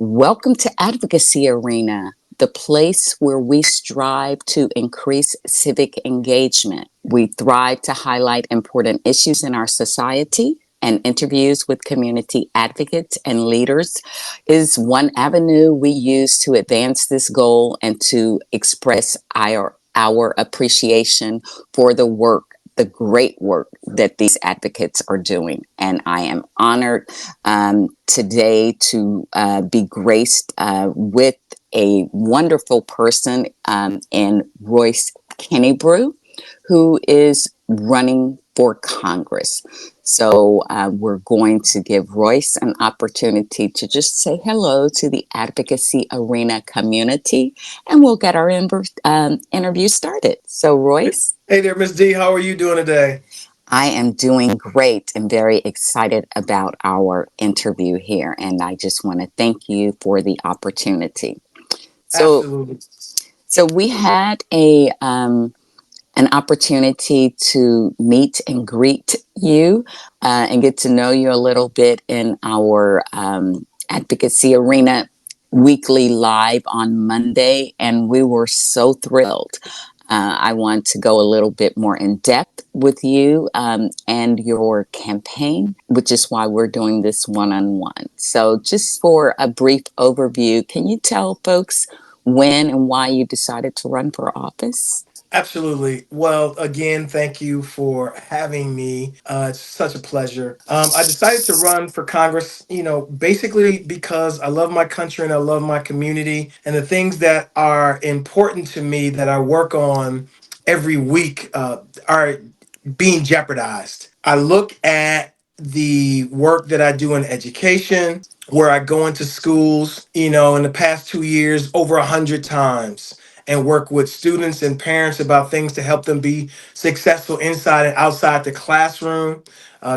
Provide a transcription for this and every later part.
Welcome to Advocacy Arena, the place where we strive to increase civic engagement. We thrive to highlight important issues in our society, and interviews with community advocates and leaders is one avenue we use to advance this goal and to express our appreciation for the great work that these advocates are doing. And I am honored today to be graced with a wonderful person in Royce Kinniebrew, who is running for Congress. So we're going to give Royce an opportunity to just say hello to the Advocacy Arena community, and we'll get our interview started. So, Royce? Hey there, Miss D. How are you doing today? I am doing great and very excited about our interview here. And I just want to thank you for the opportunity. So, Absolutely. so we had an opportunity to meet and greet you and get to know you a little bit in our Advocacy Arena weekly live on Monday, and we were so thrilled. I want to go a little bit more in depth with you and your campaign, which is why we're doing this one on one. So, just for a brief overview, can you tell folks when and why you decided to run for office? Absolutely. Well, again, thank you for having me. It's such a pleasure. I decided to run for Congress, basically because I love my country and I love my community, and the things that are important to me that I work on every week are being jeopardized. I look at the work that I do in education, where I go into schools, in the past 2 years, over 100 times, and work with students and parents about things to help them be successful inside and outside the classroom.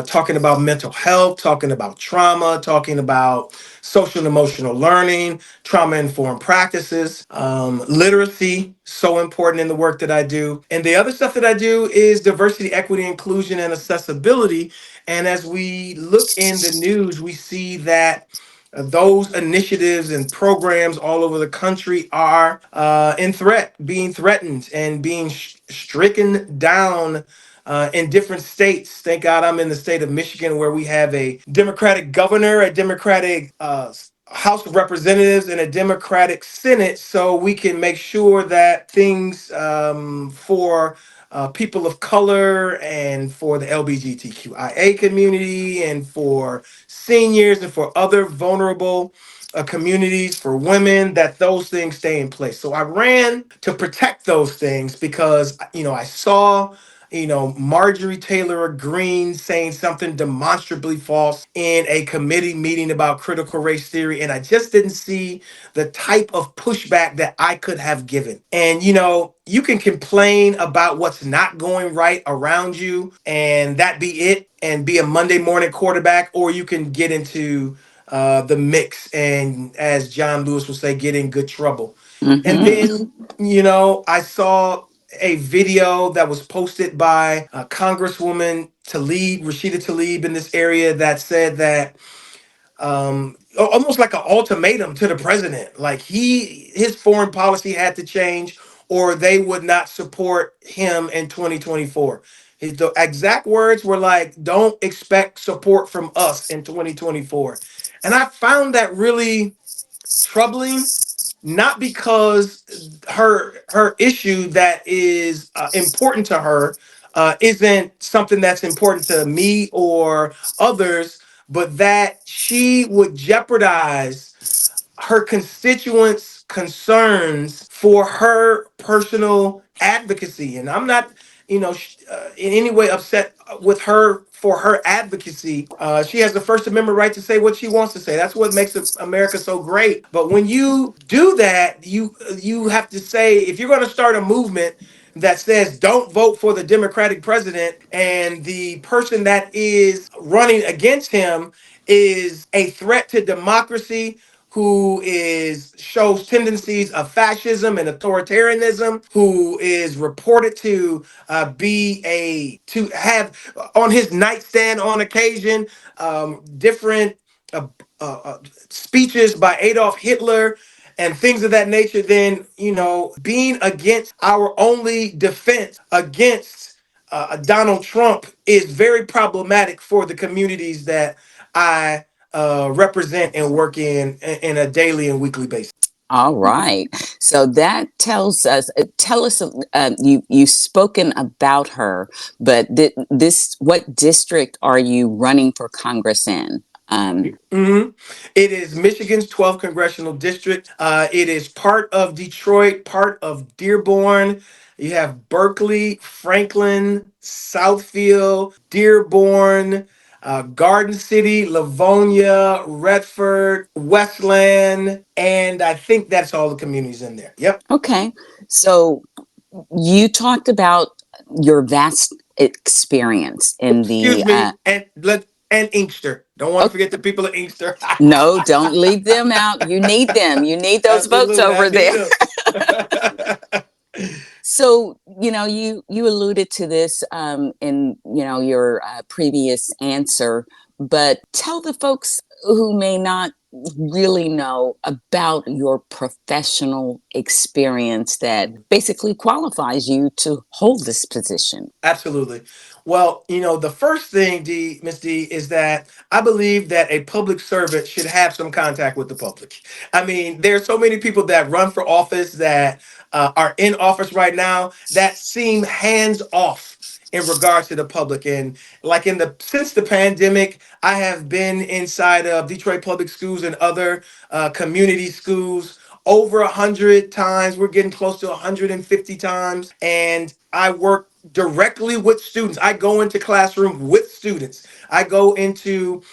Talking about mental health, talking about trauma, talking about social and emotional learning, trauma informed practices, literacy, so important in the work that I do. And the other stuff that I do is diversity, equity, inclusion, and accessibility. And as we look in the news, we see that those initiatives and programs all over the country are being threatened and being stricken down in different states. Thank God I'm in the state of Michigan, where we have a Democratic governor, a Democratic House of Representatives, and a Democratic Senate, so we can make sure that things for people of color and for the LGBTQIA community and for seniors and for other vulnerable communities, for women, that those things stay in place. So I ran to protect those things because, I saw, Marjorie Taylor Greene saying something demonstrably false in a committee meeting about critical race theory. And I just didn't see the type of pushback that I could have given. And, you can complain about what's not going right around you and that be it and be a Monday morning quarterback, or you can get into the mix and, as John Lewis would say, get in good trouble. And Mm-hmm. then, I saw a video that was posted by Congresswoman Rashida Tlaib in this area, that said that almost like an ultimatum to the president, like his foreign policy had to change or they would not support him in 2024. The exact words were like, "Don't expect support from us in 2024." And I found that really troubling, not because her issue that is important to her isn't something that's important to me or others, but that she would jeopardize her constituents' concerns for her personal advocacy. And I'm not, in any way upset with her for her advocacy. She has the First Amendment right to say what she wants to say. That's what makes America so great. But when you do that, you have to say, if you're going to start a movement that says don't vote for the Democratic president, and the person that is running against him is a threat to democracy, who is shows tendencies of fascism and authoritarianism, who is reported to to have on his nightstand on occasion different speeches by Adolf Hitler and things of that nature, then, being against our only defense against Donald Trump is very problematic for the communities that I represent and work in a daily and weekly basis. All right. So that tells us, tell us, you've spoken about her, but what district are you running for Congress in? hmm It is Michigan's 12th congressional district. It is part of Detroit, part of Dearborn. You have Berkeley, Franklin, Southfield, Dearborn, Garden City, Livonia, Redford, Westland, and I think that's all the communities in there. Yep. Okay. So you talked about your vast experience in Excuse the, me, and Inkster. Don't want to oh, forget the people of Inkster. no, don't leave them out. You need them. You need those votes Absolutely, I over need there. them. So, you alluded to this in, your previous answer, but tell the folks who may not really know about your professional experience that basically qualifies you to hold this position. Absolutely. Well, the first thing, Miss D, is that I believe that a public servant should have some contact with the public. I mean, there are so many people that run for office that are in office right now that seem hands off in regards to the public. And like since the pandemic, I have been inside of Detroit public schools and other community schools over 100 times. We're getting close to 150 times, and I work directly with students. I go into classroom with students. I go into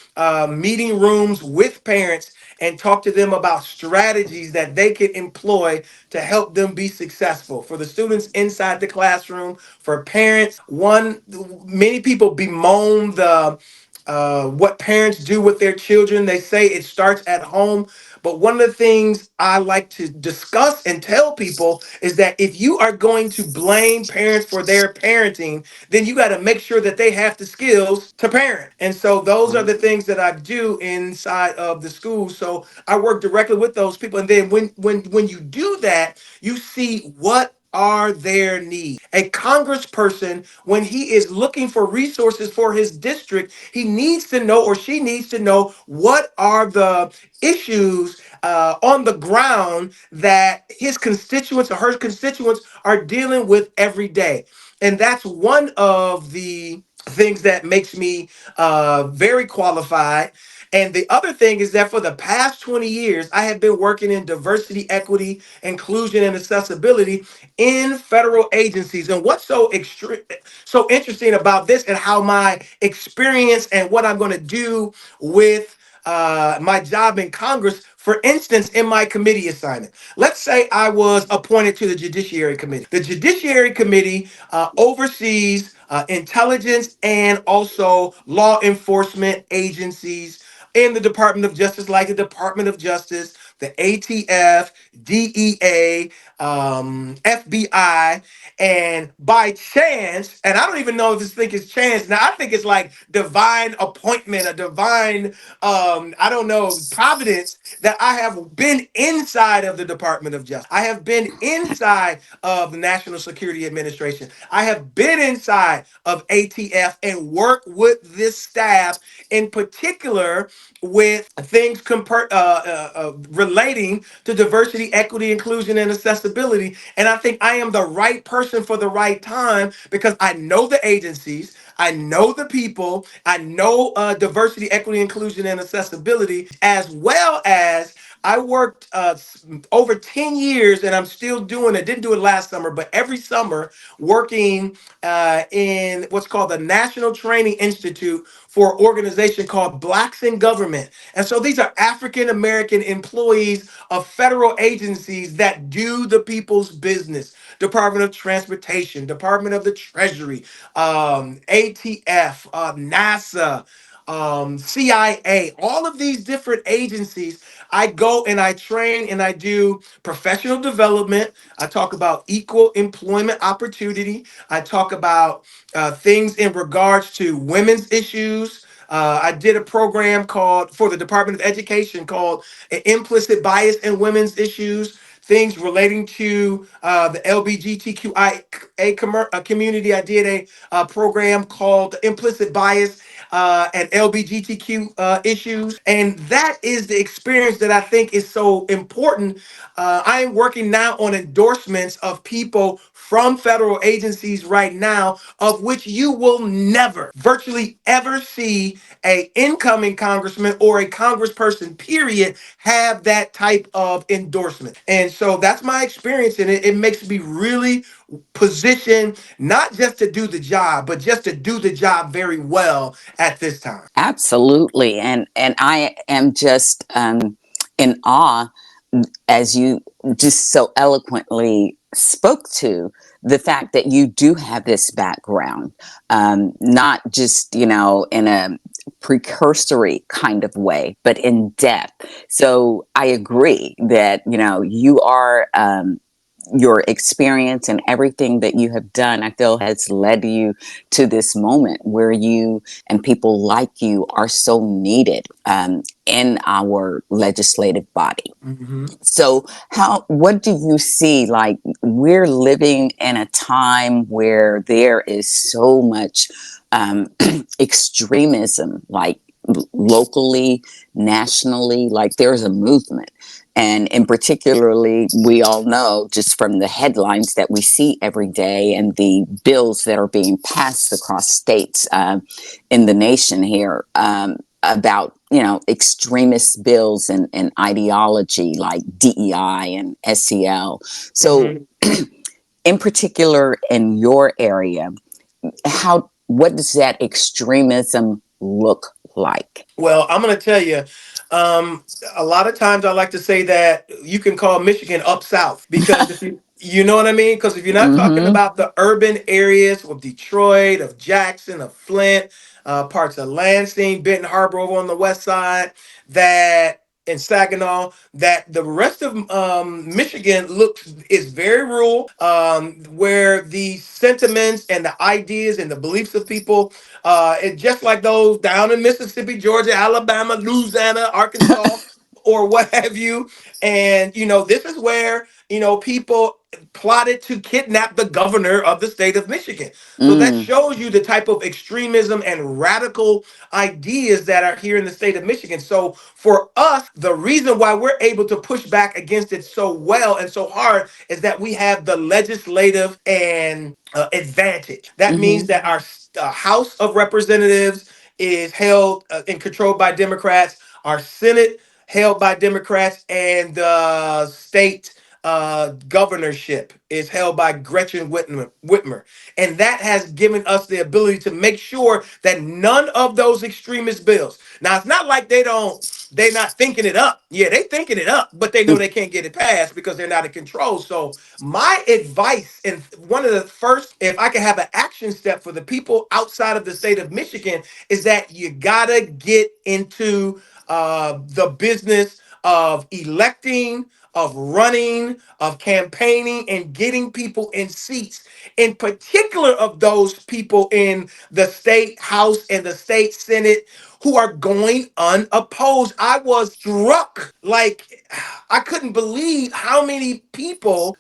meeting rooms with parents and talk to them about strategies that they can employ to help them be successful. For the students inside the classroom, for parents, many people bemoan the what parents do with their children. They say it starts at home. But one of the things I like to discuss and tell people is that if you are going to blame parents for their parenting, then you got to make sure that they have the skills to parent. And so those are the things that I do inside of the school. So I work directly with those people. And then when you do that, you see what are their needs. A congressperson, when he is looking for resources for his district, he needs to know, or she needs to know, what are the issues on the ground that his constituents or her constituents are dealing with every day. And that's one of the things that makes me very qualified. And the other thing is that for the past 20 years, I have been working in diversity, equity, inclusion, and accessibility in federal agencies. And what's so interesting about this and how my experience and what I'm going to do with my job in Congress, for instance, in my committee assignment. Let's say I was appointed to the Judiciary Committee. The Judiciary Committee oversees intelligence and also law enforcement agencies in the Department of Justice, like the Department of Justice, the ATF, DEA, FBI, and by chance, and I don't even know if this thing is chance. Now I think it's like divine appointment, a divine, I don't know, providence that I have been inside of the Department of Justice. I have been inside of the National Security Administration. I have been inside of ATF and worked with this staff in particular with things relating to diversity, equity, inclusion, and accessibility. And I think I am the right person for the right time because I know the agencies, I know the people, I know diversity, equity, inclusion, and accessibility, as well as I worked over 10 years and I'm still doing it. Didn't do it last summer, but every summer working in what's called the National Training Institute for an organization called Blacks in Government. And so these are African American employees of federal agencies that do the people's business. Department of Transportation, Department of the Treasury, ATF, NASA, CIA, all of these different agencies. I go and I train and I do professional development. I talk about equal employment opportunity. I talk about things in regards to women's issues, I did a program called for the Department of Education called Implicit Bias in Women's Issues, things relating to the LGBTQIA community. I did a program called Implicit Bias and LGBTQ issues. And that is the experience that I think is so important. I am working now on endorsements of people from federal agencies right now, of which you will never, virtually ever see a incoming congressman or a congressperson, period, have that type of endorsement. And so that's my experience, and it makes me really positioned not just to do the job, but just to do the job very well at this time. Absolutely. And I am just in awe as you just so eloquently spoke to the fact that you do have this background, not just, in a precursory kind of way, but in depth. So I agree that, you are. Your experience and everything that you have done, I feel, has led you to this moment where you and people like you are so needed in our legislative body. Mm-hmm. So, what do you see? Like, we're living in a time where there is so much extremism, like locally, nationally, like there's a movement. And in particularly, we all know just from the headlines that we see every day and the bills that are being passed across states in the nation here about, extremist bills and ideology like DEI and SEL. So, Mm-hmm. in particular, in your area, what does that extremism look like? Well, I'm going to tell you, um, a lot of times I like to say that you can call Michigan up south because if you know what I mean? Because if you're not talking Mm-hmm. about the urban areas of Detroit, of Jackson, of Flint, parts of Lansing, Benton Harbor over on the west side, that in Saginaw, that the rest of Michigan looks is very rural, where the sentiments and the ideas and the beliefs of people it's just like those down in Mississippi, Georgia, Alabama, Louisiana, Arkansas, or what have you. And, this is where, people plotted to kidnap the governor of the state of Michigan. So that Mm, shows you the type of extremism and radical ideas that are here in the state of Michigan. So for us, the reason why we're able to push back against it so well and so hard is that we have the legislative and advantage. That mm-hmm. means that our House of Representatives is held and controlled by Democrats. Our Senate held by Democrats, and the state governorship is held by Gretchen Whitmer. And that has given us the ability to make sure that none of those extremist bills. Now, it's not like they're not thinking it up. Yeah, they thinking it up, but they know they can't get it passed because they're not in control. So my advice, and one of the first, if I can have an action step for the people outside of the state of Michigan, is that you gotta get into the business of electing, of running, of campaigning, and getting people in seats, in particular of those people in the state house and the state senate who are going unopposed. I was struck, like I couldn't believe how many people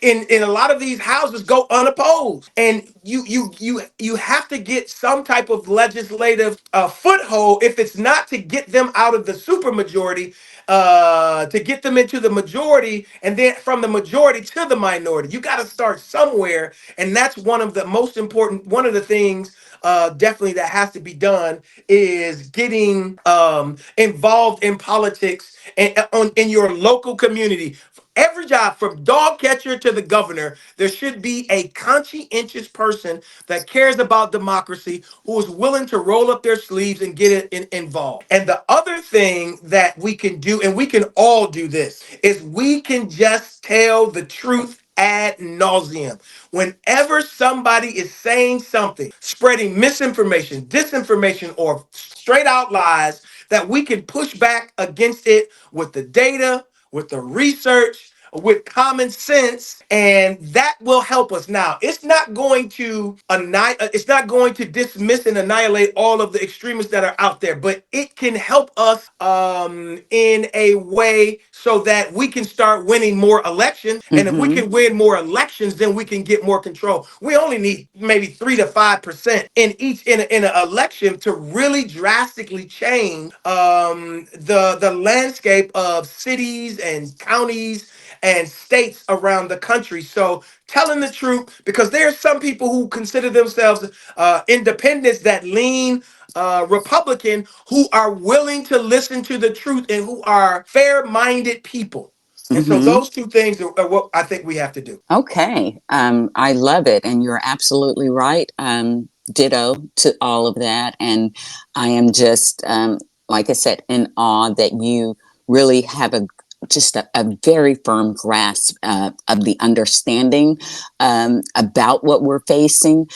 in a lot of these houses go unopposed. And you have to get some type of legislative foothold, if it's not to get them out of the supermajority, to get them into the majority, and then from the majority to the minority. You got to start somewhere, and that's one of the most important. One of the things, definitely, that has to be done is getting involved in politics and in your local community. Every job, from dog catcher to the governor, there should be a conscientious person that cares about democracy, who is willing to roll up their sleeves and get involved. And the other thing that we can do, and we can all do this, is we can just tell the truth ad nauseum. Whenever somebody is saying something, spreading misinformation, disinformation, or straight out lies, that we can push back against it with the data, with the research, with common sense, and that will help us. Now, it's not going to it's not going to dismiss and annihilate all of the extremists that are out there, but it can help us in a way so that we can start winning more elections. And if we Mm-hmm. can win more elections, then we can get more control. We only need maybe 3 to 5% in in an election to really drastically change the landscape of cities and counties and states around the country. So telling the truth, because there are some people who consider themselves independents that lean Republican, who are willing to listen to the truth and who are fair-minded people. And so Mm-hmm. those two things are what I think we have to do. Okay. I love it. And you're absolutely right. Ditto to all of that. And I am just, like I said, in awe that you really have a very firm grasp of the understanding about what we're facing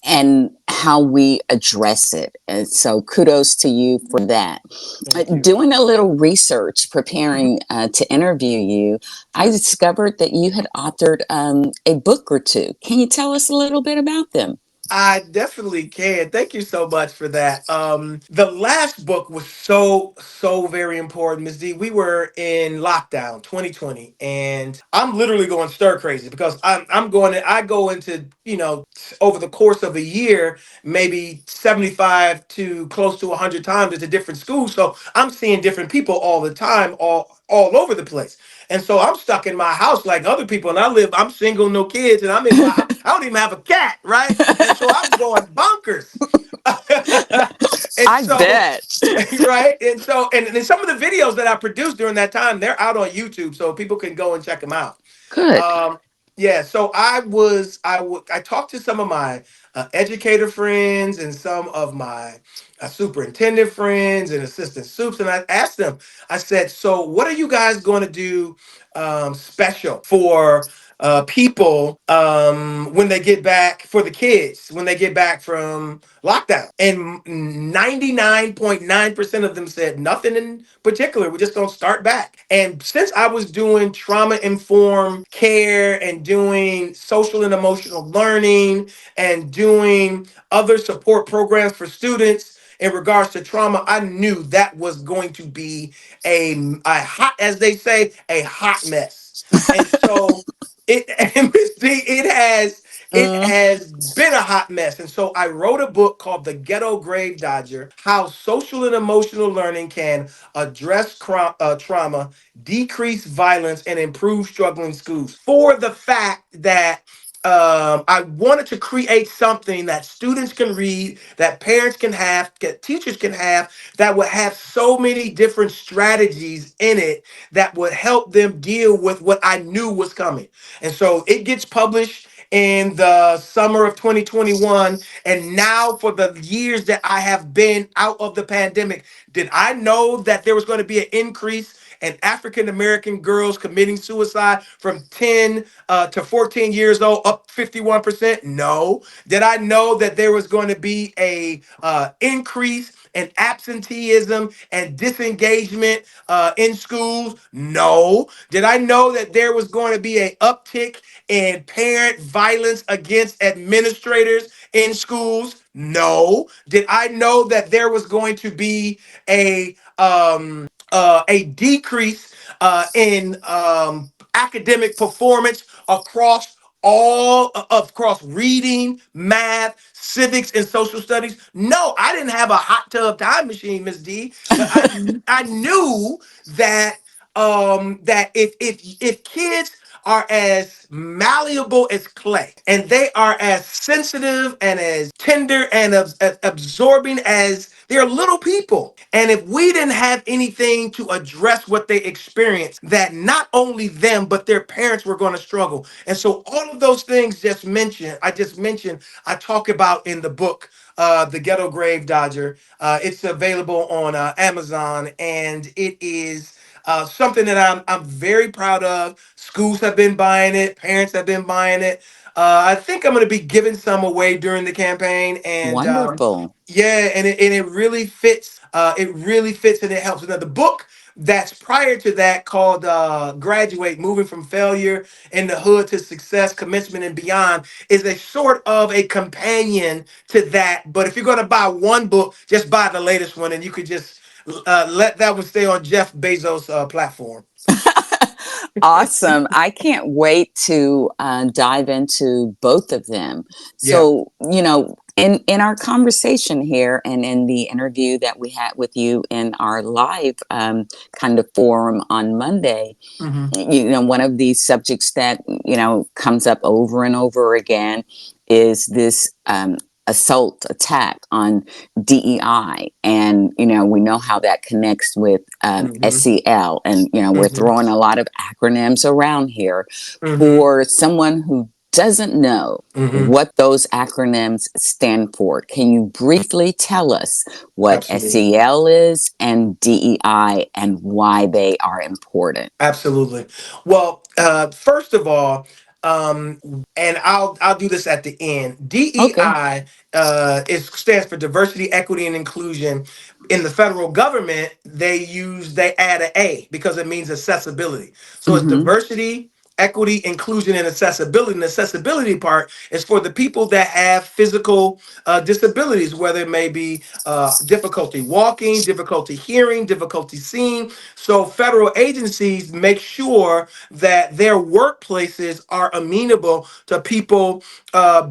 and how we address it. And so kudos to you for that. Thank you. Doing a little research, preparing to interview you, I discovered that you had authored a book or two. Can you tell us a little bit about them? I definitely can. Thank you so much for that. The last book was so very important, Ms. D. We were in lockdown 2020, and I'm literally going stir crazy because I go into, over the course of a year, maybe 75 to close to 100 times into different schools. So I'm seeing different people all the time, all over the place. And so I'm stuck in my house like other people, and I'm single, no kids, and I'm in my house. I don't even have a cat, right? And so I'm going bonkers. And I so, bet. right? And some of the videos that I produced during that time, they're out on YouTube, so people can go and check them out. Good. Um, yeah, so I talked to some of my educator friends and some of my superintendent friends and assistant soups, and I asked them. I said, "So, what are you guys going to do special for people when they get back for the kids when they get back from lockdown?" And 99.9% of them said nothing in particular. We're just going to start back. And since I was doing trauma informed care and doing social and emotional learning and doing other support programs for students in regards to trauma, I knew that was going to be a hot, as they say, a hot mess. And so it and Miss D, it Mm, has been a hot mess. And so I wrote a book called The Ghetto Grave Dodger: How Social and Emotional Learning Can Address Trauma, Decrease Violence, and Improve Struggling Schools. For the fact that I wanted to create something that students can read, that parents can have, that teachers can have, that would have so many different strategies in it that would help them deal with what I knew was coming. And so it gets published in the summer of 2021. And now, for the years that I have been out of the pandemic, did I know that there was going to be an increase in African American girls committing suicide from 10 to 14 years old, up 51%? No. Did I know that there was going to be a increase in absenteeism and disengagement in schools? No. Did I know that there was going to be a uptick in parent violence against administrators in schools? No. Did I know that there was going to be a decrease in academic performance across reading, math, civics, and social studies? No, I didn't have a hot tub time machine, Miss D, but I knew that that if kids are as malleable as clay, and they are as sensitive and as tender and as absorbing as they're little people. And if we didn't have anything to address what they experience, that not only them, but their parents were going to struggle. And so all of those things just mentioned, I talk about in the book, The Ghetto Grave Dodger. It's available on Amazon, and it is something that I'm very proud of. Schools have been buying it, parents have been buying it. I think I'm going to be giving some away during the campaign, and wonderful. yeah, and it really fits. It really fits, and it helps. Now, the book that's prior to that called Graduate, Moving from Failure in the Hood to Success, Commencement and Beyond, is a sort of a companion to that. But if you're going to buy one book, just buy the latest one, and you could just let that one stay on Jeff Bezos' platform. Awesome. I can't wait to dive into both of them. Yeah. So, in our conversation here and in the interview that we had with you in our live kind of forum on Monday, Hmm. one of these subjects that, comes up over and over again is this assault attack on DEI. And, we know how that connects with Hmm. SEL. And, we're Hmm. throwing a lot of acronyms around here. Hmm. For someone who doesn't know Hmm. what those acronyms stand for, can you briefly tell us what Absolutely. SEL is and DEI and why they are important? Absolutely. Well, first of all, um, and I'll do this at the end. Okay. DEI is stands for diversity, equity, and inclusion. In the federal government, they add an A because it means accessibility. So it's Mm-hmm. diversity, equity, inclusion, and accessibility. And the accessibility part is for the people that have physical disabilities, whether it may be difficulty walking, difficulty hearing, difficulty seeing. So federal agencies make sure that their workplaces are amenable to people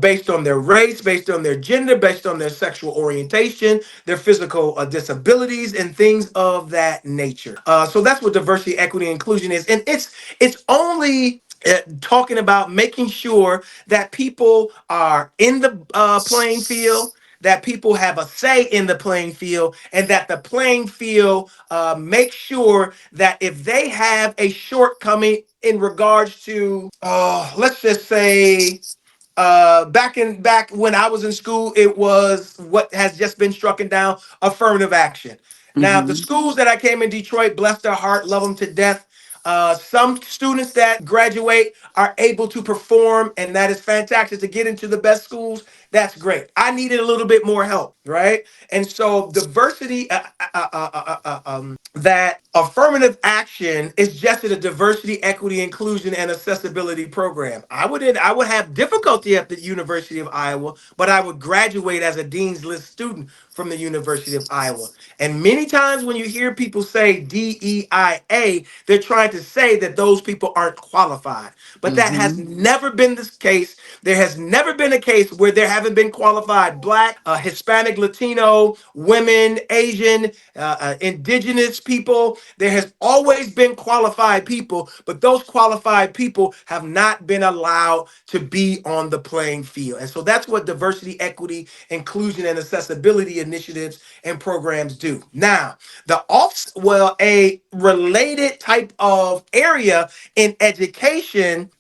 based on their race, based on their gender, based on their sexual orientation, their physical disabilities, and things of that nature. So that's what diversity, equity, and inclusion is, and it's only talking about making sure that people are in the playing field, that people have a say in the playing field, and that the playing field makes sure that if they have a shortcoming in regards to, let's just say, back when I was in school, it was what has just been struck down, affirmative action. Now, the Mm-hmm. schools that I came in Detroit, bless their heart, love them to death. Some students that graduate are able to perform, and that is fantastic to get into the best schools. That's great. I needed a little bit more help, right? And so, diversity, that affirmative action is just a diversity, equity, inclusion, and accessibility program. I would have difficulty at the University of Iowa, but I would graduate as a Dean's List student from the University of Iowa. And many times when you hear people say DEIA, they're trying to say that those people aren't qualified. But that has Mm-hmm. never been the case. There has never been a case where there haven't been qualified Black, Hispanic, Latino, women, Asian, indigenous people. There has always been qualified people, but those qualified people have not been allowed to be on the playing field. And so that's what diversity, equity, inclusion, and accessibility initiatives and programs do. Now, a related type of area in education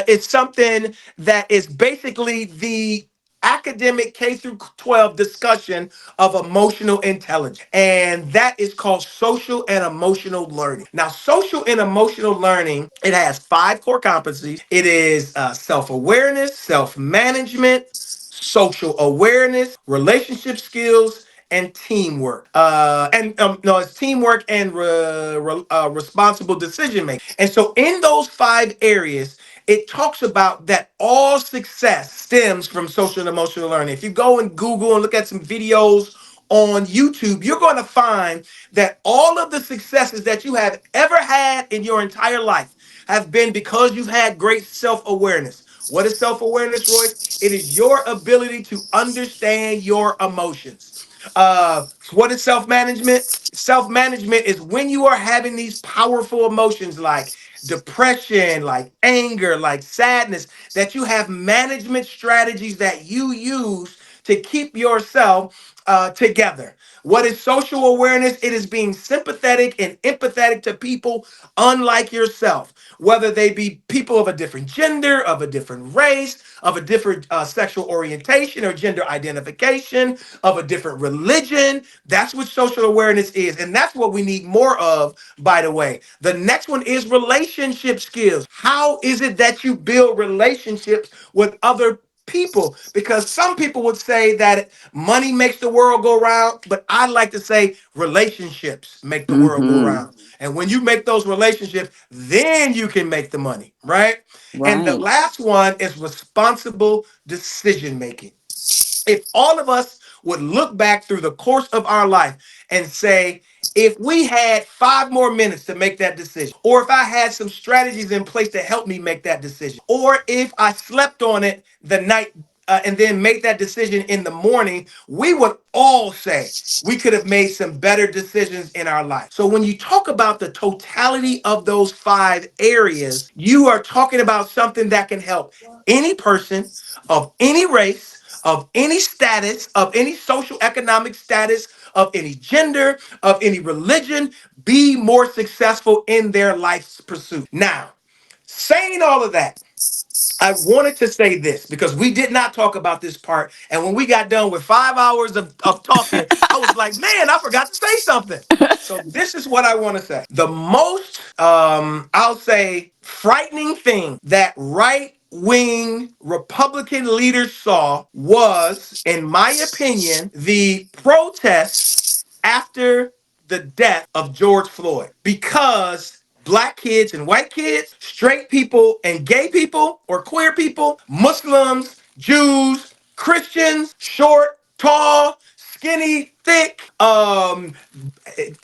is something that is basically the academic K through 12 discussion of emotional intelligence. And that is called social and emotional learning. Now, social and emotional learning, it has five core competencies. It is self-awareness, self-management, social awareness, relationship skills, and teamwork. And no, it's teamwork and responsible decision making. And so, in those five areas, it talks about that all success stems from social and emotional learning. If you go and Google and look at some videos on YouTube, you're going to find that all of the successes that you have ever had in your entire life have been because you've had great self awareness. What is self awareness, Royce? It is your ability to understand your emotions. What is self management? Self management is when you are having these powerful emotions like depression, like anger, like sadness, that you have management strategies that you use to keep yourself together. What is social awareness? It is being sympathetic and empathetic to people unlike yourself, whether they be people of a different gender, of a different race, of a different sexual orientation or gender identification, of a different religion. That's what social awareness is. And that's what we need more of, by the way. The next one is relationship skills. How is it that you build relationships with other people, because some people would say that money makes the world go round, but I like to say relationships make the world go Mm-hmm. round. And when you make those relationships, then you can make the money, right? And the Right. last one is responsible decision making. If all of us would look back through the course of our life and say, if we had 5 more minutes to make that decision, or if I had some strategies in place to help me make that decision, or if I slept on it the night and then made that decision in the morning, we would all say we could have made some better decisions in our life. So when you talk about the totality of those 5 areas, you are talking about something that can help any person of any race, of any status, of any social economic status, of any gender, of any religion, be more successful in their life's pursuit. Now, saying all of that, I wanted to say this because we did not talk about this part. And when we got done with 5 hours of talking, I was like, man, I forgot to say something. So this is what I want to say. The most, I'll say, frightening thing that right wing Republican leaders saw was, in my opinion, the protests after the death of George Floyd, because black kids and white kids, straight people and gay people or queer people, Muslims, Jews, Christians, short, tall, skinny, thick,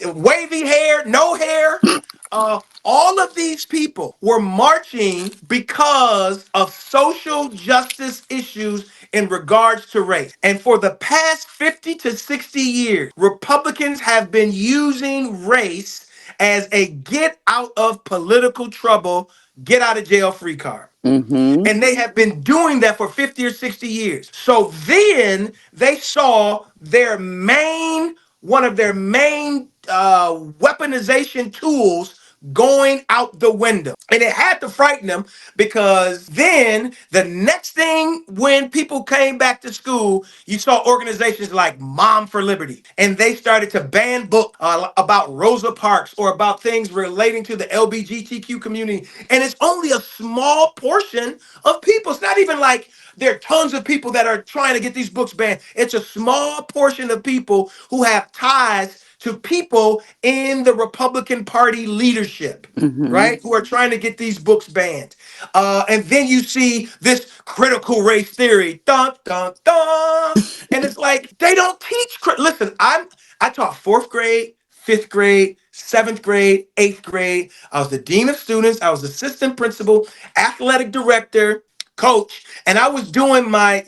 wavy hair, no hair. All of these people were marching because of social justice issues in regards to race. And for the past 50 to 60 years, Republicans have been using race as a get out of political trouble, get out of jail free card. Mm-hmm. And they have been doing that for 50 or 60 years. So then they saw one of their main weaponization tools going out the window. And it had to frighten them, because then the next thing, when people came back to school, you saw organizations like Mom for Liberty, and they started to ban books about Rosa Parks or about things relating to the LGBTQ community. And it's only a small portion of people. It's not even like there are tons of people that are trying to get these books banned. It's a small portion of people who have ties to people in the Republican Party leadership, Mm-hmm. right? Who are trying to get these books banned. And then you see this critical race theory, dun, dun, dun. And it's like, they don't teach. Listen, I taught fourth grade, fifth grade, seventh grade, eighth grade. I was the dean of students. I was assistant principal, athletic director, coach, and I was doing my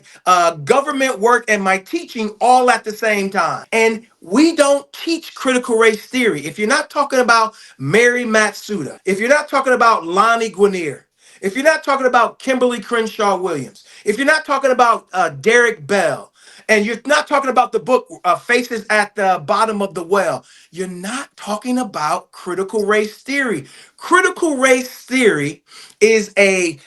government work and my teaching all at the same time. And we don't teach critical race theory. If you're not talking about Mary Matsuda, if you're not talking about Lonnie Guinier, if you're not talking about Kimberly Crenshaw Williams, if you're not talking about Derek Bell, and you're not talking about the book Faces at the Bottom of the Well, you're not talking about critical race theory. Critical race theory is a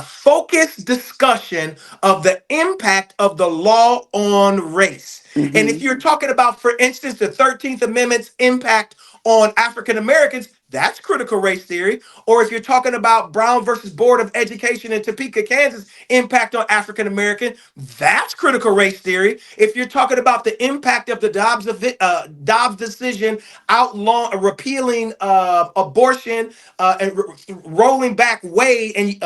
focused discussion of the impact of the law on race. And Mm-hmm. if you're talking about, for instance, the 13th Amendment's impact on African Americans, that's critical race theory. Or if you're talking about Brown versus Board of Education in Topeka, Kansas, impact on African American, that's critical race theory. If you're talking about the impact of the Dobbs decision outlawing, repealing abortion, and rolling back Wade and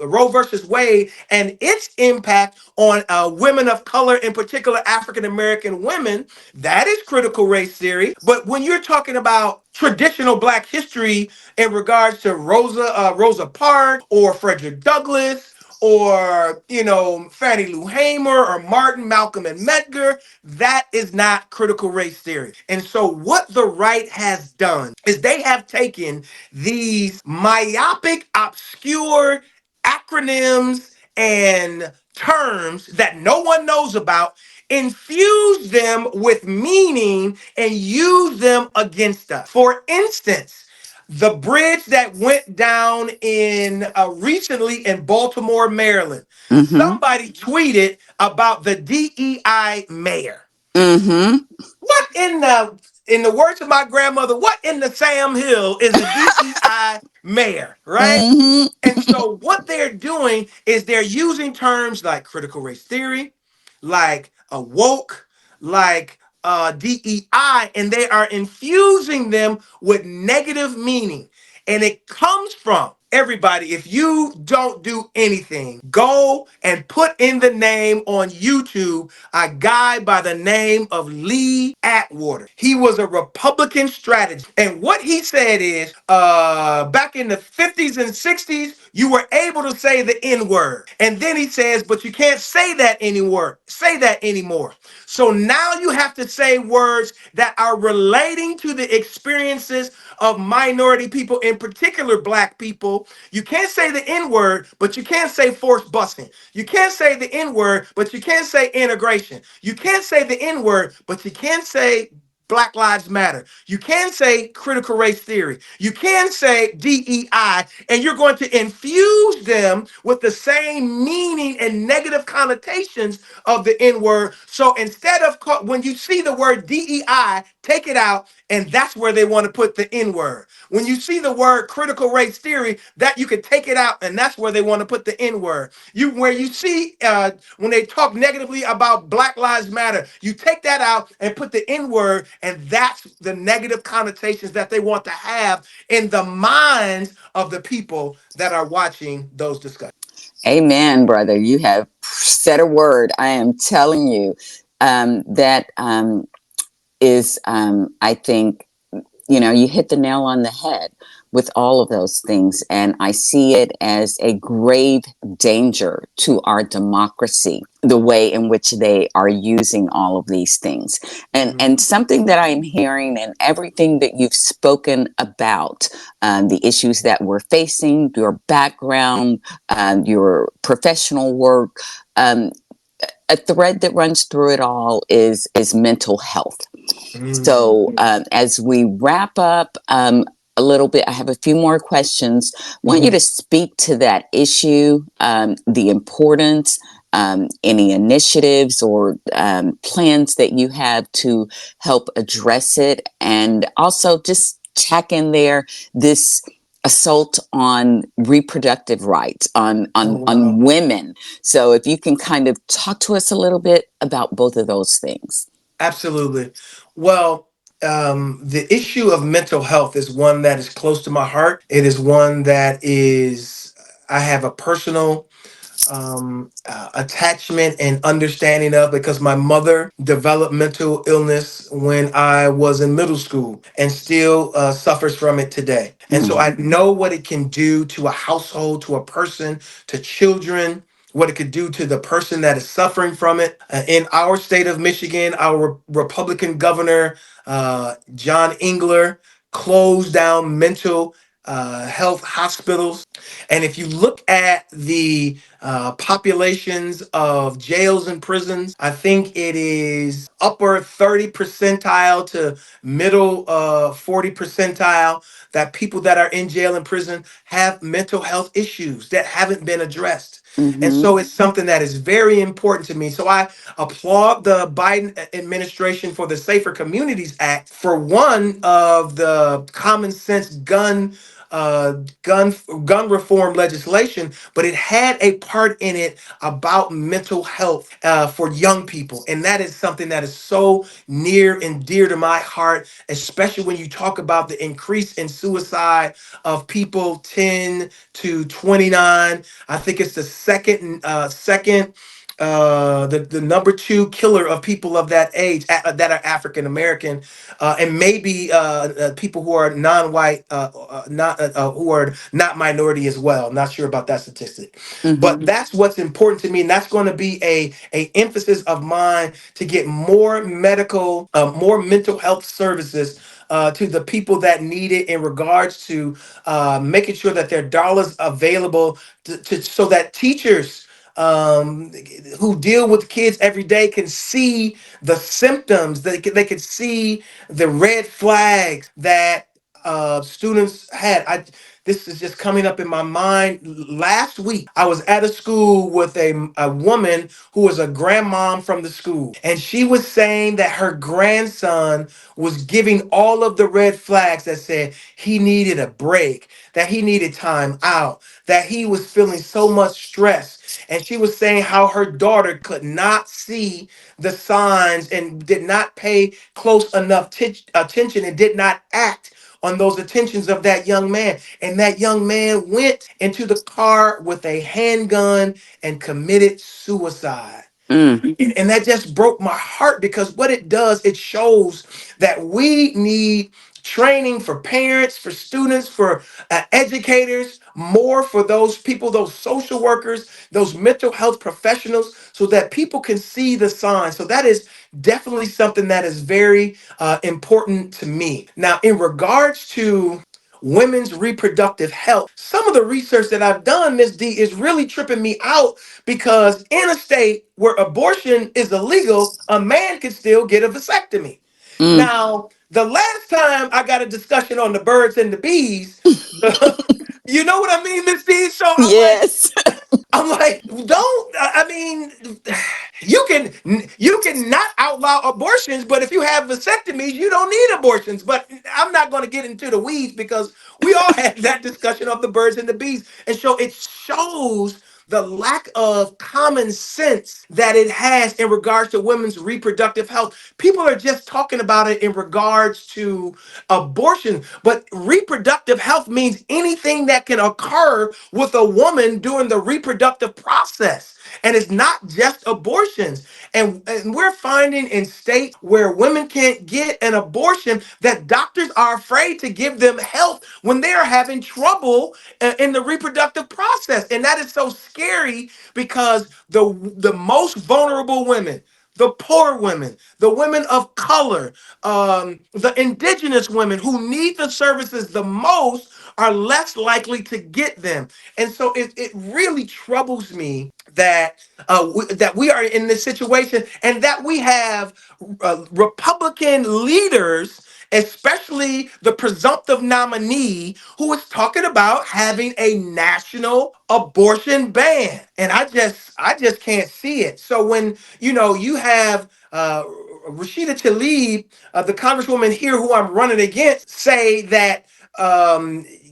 Roe versus Wade and its impact on women of color, in particular African American women, that is critical race theory. But when you're talking about traditional Black history in regards to Rosa Parks or Frederick Douglass, or Fannie Lou Hamer or Martin, Malcolm, and Medgar, that is not critical race theory. And so what the right has done is they have taken these myopic, obscure acronyms and terms that no one knows about, infuse them with meaning, and use them against us. For instance, the bridge that went down in recently in Baltimore, Maryland. Mm-hmm. Somebody tweeted about the DEI mayor. Mm-hmm. What in the words of my grandmother, what in the Sam Hill is the DEI mayor, right? Mm-hmm. And so what they're doing is they're using terms like critical race theory, like woke, like DEI, and they are infusing them with negative meaning. And it comes from everybody. If you don't do anything, go and put in the name on YouTube a guy by the name of Lee Atwater. He was a Republican strategist. And what he said is back in the 50s and 60s, you were able to say the N word. And then he says, but you can't say that anymore. Say that anymore. So now you have to say words that are relating to the experiences of minority people, in particular black people. You can't say the N word, but you can't say forced busing. You can't say the N word, but you can't say integration. You can't say the N word, but you can say Black Lives Matter. You can say critical race theory. You can say DEI, and you're going to infuse them with the same meaning and negative connotations of the N word. So instead of when you see the word DEI, take it out, and that's where they want to put the N word. When you see the word critical race theory, that you can take it out, and that's where they want to put the N word. You where you see when they talk negatively about Black Lives Matter, you take that out and put the N word, and that's the negative connotations that they want to have in the minds of the people that are watching those discussions. Amen, brother. You have said a word. I am telling you that is, I think, you hit the nail on the head with all of those things. And I see it as a grave danger to our democracy, the way in which they are using all of these things. Mhm. And something that I'm hearing and everything that you've spoken about, the issues that we're facing, your background, your professional work, um, a thread that runs through it all is mental health. Mm. So, as we wrap up a little bit, I have a few more questions. I want you Mhm. to speak to that issue, the importance, any initiatives or plans that you have to help address it, and also just check in there this assault on reproductive rights Oh, on wow. women. So if you can kind of talk to us a little bit about both of those things. Absolutely. Well, the issue of mental health is one that is close to my heart. It is one that I have a personal attachment and understanding of because my mother developed mental illness when I was in middle school and still suffers from it today. And so I know what it can do to a household, to a person, to children. What it could do to the person that is suffering from it. In our state of Michigan, our Republican governor, John Engler, closed down mental health hospitals. And if you look at the populations of jails and prisons, I think it is upper 30 percentile to middle 40 percentile that people that are in jail and prison have mental health issues that haven't been addressed. And Mm-hmm. so it's something that is very important to me. So I applaud the Biden administration for the Safer Communities Act for one of the common sense uh, gun gun reform legislation, but it had a part in it about mental health for young people, and that is something that is so near and dear to my heart, especially when you talk about the increase in suicide of people 10 to 29. I think it's the second the number two killer of people of that age that are African American, and maybe people who are non-white, not who are not minority as well. Not sure about that statistic, but Mm-hmm. that's what's important to me, and that's going to be a emphasis of mine to get more more mental health services. To the people that need it in regards to making sure that there are dollars available so that teachers um, who deal with kids every day can see the symptoms. They can see the red flags that students had. this is just coming up in my mind. Last week, I was at a school with a woman who was a grandmom from the school. And she was saying that her grandson was giving all of the red flags that said he needed a break, that he needed time out, that he was feeling so much stress. And she was saying how her daughter could not see the signs and did not pay close enough attention and did not act on those attentions of that young man. And that young man went into the car with a handgun and committed suicide. Mm, And that just broke my heart because what it does, it shows that we need training for parents, for students, for educators, more for those people, those social workers, those mental health professionals, so that people can see the signs. So that is definitely something that is very important to me. Now, in regards to women's reproductive health, some of the research that I've done, Miss D, is really tripping me out because in a state where abortion is illegal, a man can still get a vasectomy. mm, Now, the last time I got a discussion on the birds and the bees, you know what I mean, Miss D? So yes. I'm like, don't. I mean, you can not outlaw abortions, but if you have vasectomies, you don't need abortions. But I'm not going to get into the weeds because we all had that discussion of the birds and the bees, and so it shows the lack of common sense that it has in regards to women's reproductive health. People are just talking about it in regards to abortion, but reproductive health means anything that can occur with a woman during the reproductive process. And it's not just abortions. And we're finding in states where women can't get an abortion that doctors are afraid to give them help when they are having trouble in the reproductive process. And that is so scary because the most vulnerable women, the poor women, the women of color, the indigenous women who need the services the most are less likely to get them. And so it really troubles me that we are in this situation and that we have Republican leaders, especially the presumptive nominee, who is talking about having a national abortion ban. And I just can't see it. So when you have Rashida Tlaib, the congresswoman here who I'm running against, say that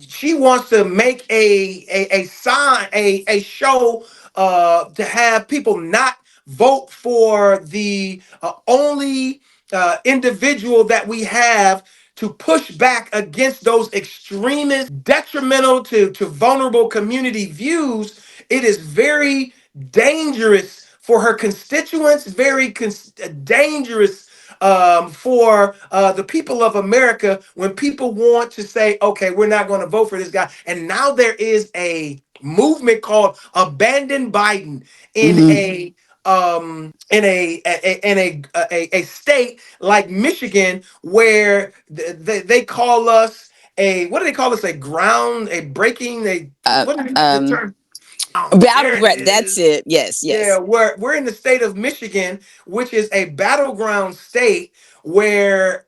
she wants to make a sign, a show to have people not vote for the only individual that we have to push back against those extremist, detrimental to vulnerable community views. It is very dangerous for her constituents, very dangerous for the people of America when people want to say, okay, we're not going to vote for this guy. And now there is a movement called Abandon Biden in Hmm. a state like Michigan where they call us a what do they call us, a breaking, a Uh, what is the um, term? There it Battleground. That's is. it. Yes, Yeah, yes. we're in the state of Michigan, which is a battleground state where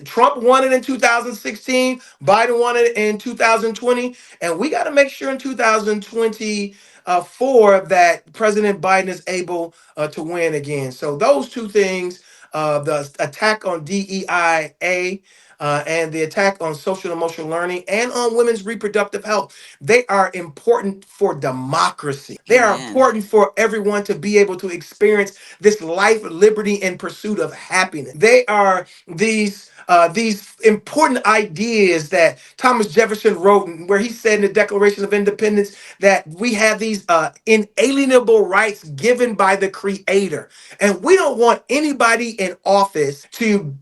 Trump won it in 2016, Biden won it in 2020, and we got to make sure in 2024 that President Biden is able to win again. So those two things, the attack on DEIA. And the attack on social and emotional learning and on women's reproductive health, they are important for democracy. They are Amen. important for everyone to be able to experience this life, liberty, and pursuit of happiness. They are these important ideas that Thomas Jefferson wrote, where he said in the Declaration of Independence that we have these inalienable rights given by the Creator, and we don't want anybody in office to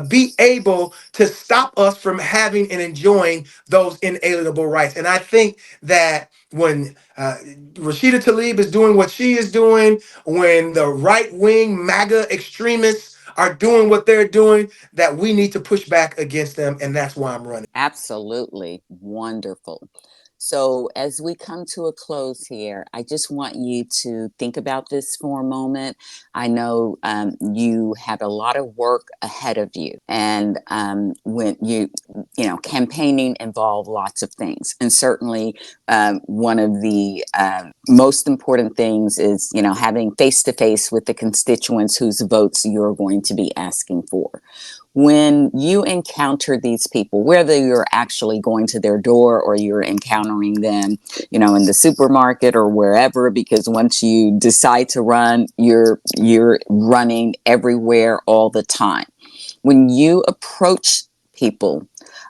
be able to stop us from having and enjoying those inalienable rights. And I think that when Rashida Tlaib is doing what she is doing, when the right wing MAGA extremists are doing what they're doing, that we need to push back against them. And that's why I'm running. Absolutely wonderful. So, as we come to a close here, I just want you to think about this for a moment. I know you have a lot of work ahead of you, and when campaigning involve lots of things, and certainly one of the most important things is having face to face with the constituents whose votes you're going to be asking for. When you encounter these people, whether you're actually going to their door or you're encountering them, in the supermarket or wherever, because once you decide to run, you're running everywhere all the time. When you approach people,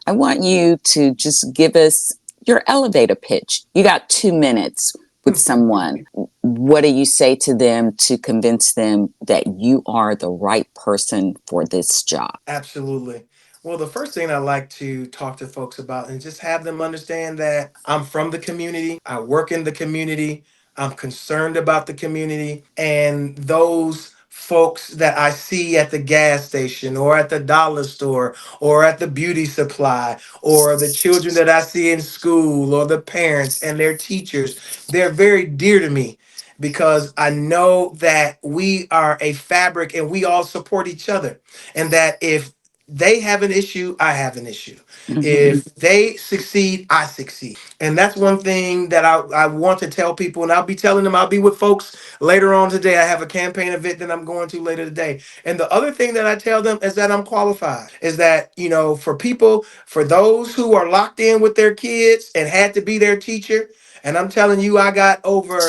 I want you to just give us your elevator pitch. You got 2 minutes with someone. What do you say to them to convince them that you are the right person for this job? Absolutely. Well, the first thing I like to talk to folks about and just have them understand that I'm from the community, I work in the community, I'm concerned about the community, and those folks that I see at the gas station or at the dollar store or at the beauty supply or the children that I see in school or the parents and their teachers, they're very dear to me because I know that we are a fabric and we all support each other, and that if they have an issue, I have an issue. Mm-hmm. If they succeed, I succeed. And that's one thing that I want to tell people, and I'll be telling them. I'll be with folks later on today. I have a campaign event that I'm going to later today. And the other thing that I tell them is that I'm qualified, is that, for people, for those who are locked in with their kids and had to be their teacher, and I'm telling you, over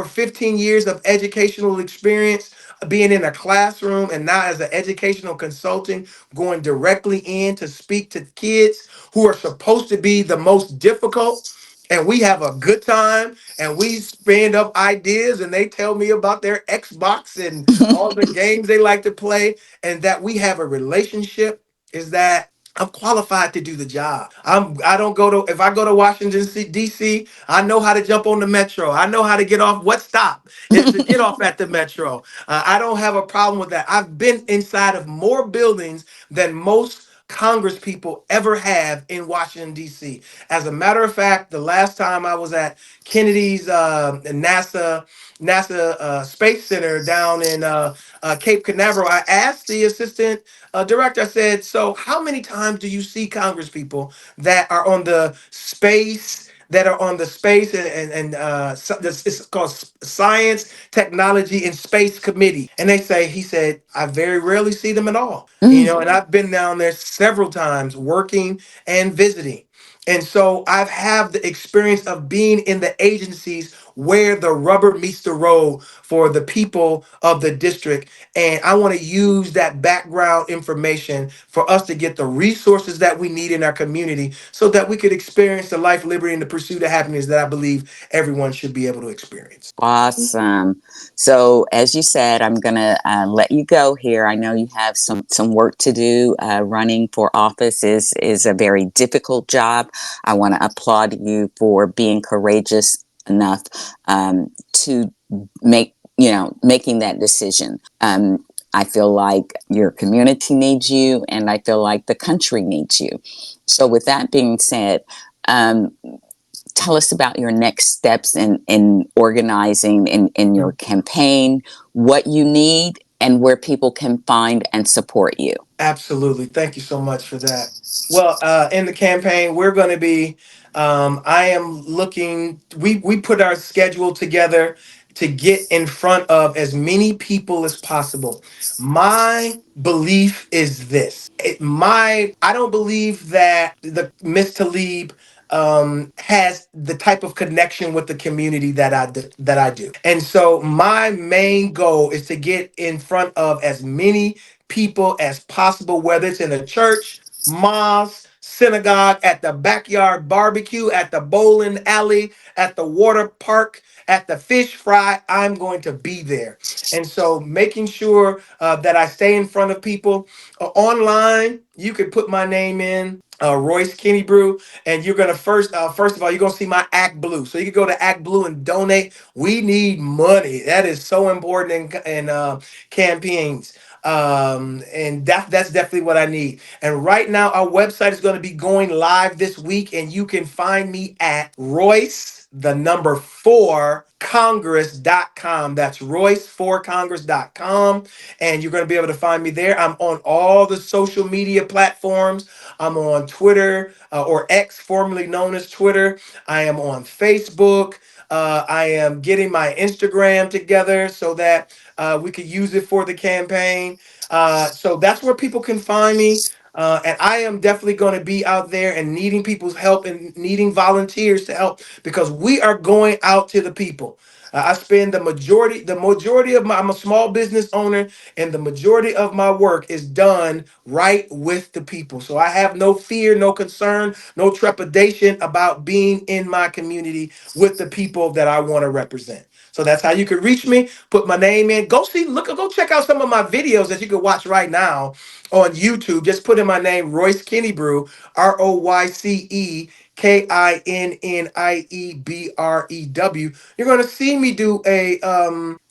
15 years of educational experience being in a classroom and now as an educational consultant, going directly in to speak to kids who are supposed to be the most difficult. And we have a good time and we spin up ideas and they tell me about their Xbox and all the games they like to play, and that we have a relationship, is that I'm qualified to do the job. I don't go to, if I go to Washington D.C., I know how to jump on the metro. I know how to get off, what stop is to get off at the metro. I don't have a problem with that. I've been inside of more buildings than most Congress people ever have in Washington, D.C. As a matter of fact, the last time I was at Kennedy's NASA Space Center down in Cape Canaveral, I asked the assistant director, I said, so how many times do you see Congress people that are on the space? That are on the space it's called Science, Technology, and Space Committee, and he said, I very rarely see them at all. And I've been down there several times working and visiting. And so I've had the experience of being in the agencies where the rubber meets the road for the people of the district. And I want to use that background information for us to get the resources that we need in our community so that we could experience the life, liberty, and the pursuit of happiness that I believe everyone should be able to experience. Awesome. So, as you said, I'm going to let you go here. I know you have some work to do. Running for office is a very difficult job. I want to applaud you for being courageous enough to making that decision. I feel like your community needs you, and I feel like the country needs you. So, with that being said, um, tell us about your next steps in organizing in your campaign, what you need, and where people can find and support you. Absolutely. Thank you so much for that. Well, in the campaign, we're going to be, I am looking, we put our schedule together to get in front of as many people as possible. My belief is this. I don't believe that the Miss Talib has the type of connection with the community that I do. And so my main goal is to get in front of as many people as possible, whether it's in a church, mosque, synagogue, at the backyard barbecue, at the bowling alley, at the water park, at the fish fry. I'm going to be there. And so making sure that I stay in front of people. Online, you could put my name in. Royce Kinniebrew, and you're gonna first of all, you're gonna see my Act Blue. So you can go to Act Blue and donate. We need money. That is so important in campaigns. And that's definitely what I need. And right now, our website is going to be going live this week, and you can find me at Royce, the number four, Congress.com. That's Royce4Congress.com. And you're going to be able to find me there. I'm on all the social media platforms. I'm on Twitter, or X, formerly known as Twitter. I am on Facebook. I am getting my Instagram together so that we could use it for the campaign. So that's where people can find me. And I am definitely going to be out there and needing people's help and needing volunteers to help because we are going out to the people. I spend the majority of my, I'm a small business owner, and the majority of my work is done right with the people. So I have no fear, no concern, no trepidation about being in my community with the people that I want to represent. So that's how you can reach me. Put my name in. Go check out some of my videos that you can watch right now on YouTube. Just put in my name, Royce Kinniebrew, RoyceKinnebrew. You're gonna see me do a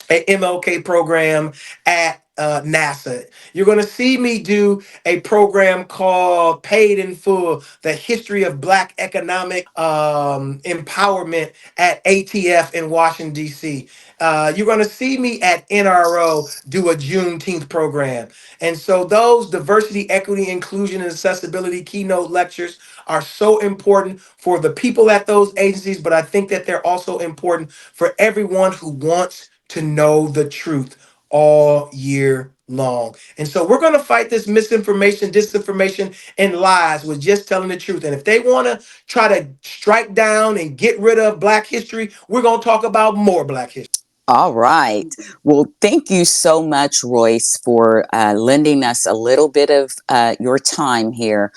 MLK program at NASA. You're going to see me do a program called Paid in Full, the history of Black economic empowerment at ATF in Washington, D.C. You're going to see me at NRO do a Juneteenth program. And so those diversity, equity, inclusion, and accessibility keynote lectures are so important for the people at those agencies, but I think that they're also important for everyone who wants to know the truth all year long. And so we're going to fight this misinformation, disinformation, and lies with just telling the truth. And if they want to try to strike down and get rid of Black history, we're going to talk about more Black history. All right. Well, thank you so much, Royce, for lending us a little bit of your time here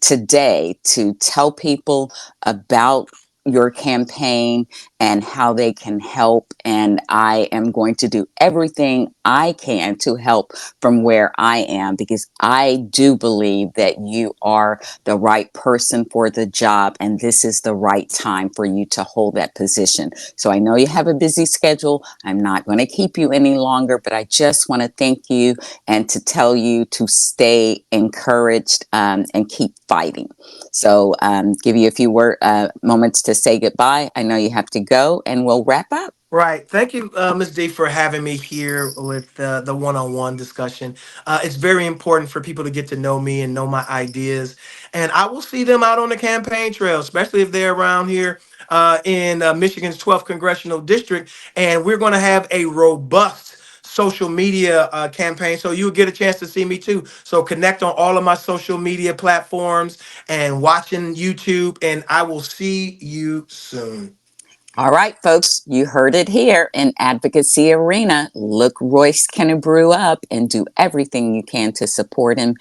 today to tell people about your campaign and how they can help. And I am going to do everything I can to help from where I am, because I do believe that you are the right person for the job, and this is the right time for you to hold that position. So I know you have a busy schedule. I'm not going to keep you any longer, but I just want to thank you and to tell you to stay encouraged and keep fighting. So give you a few moments to say goodbye. I know you have to go, and we'll wrap up. Right. Thank you, Ms. D, for having me here with the one-on-one discussion. It's very important for people to get to know me and know my ideas. And I will see them out on the campaign trail, especially if they're around here in Michigan's 12th Congressional District. And we're going to have a robust social media campaign. So you'll get a chance to see me too. So connect on all of my social media platforms and watching YouTube. And I will see you soon. All right, folks, you heard it here in Advocacy Arena. Look Royce Kinniebrew up and do everything you can to support him.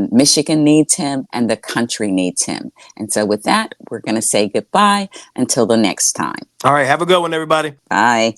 Michigan needs him and the country needs him. And so with that, we're going to say goodbye until the next time. All right. Have a good one, everybody. Bye.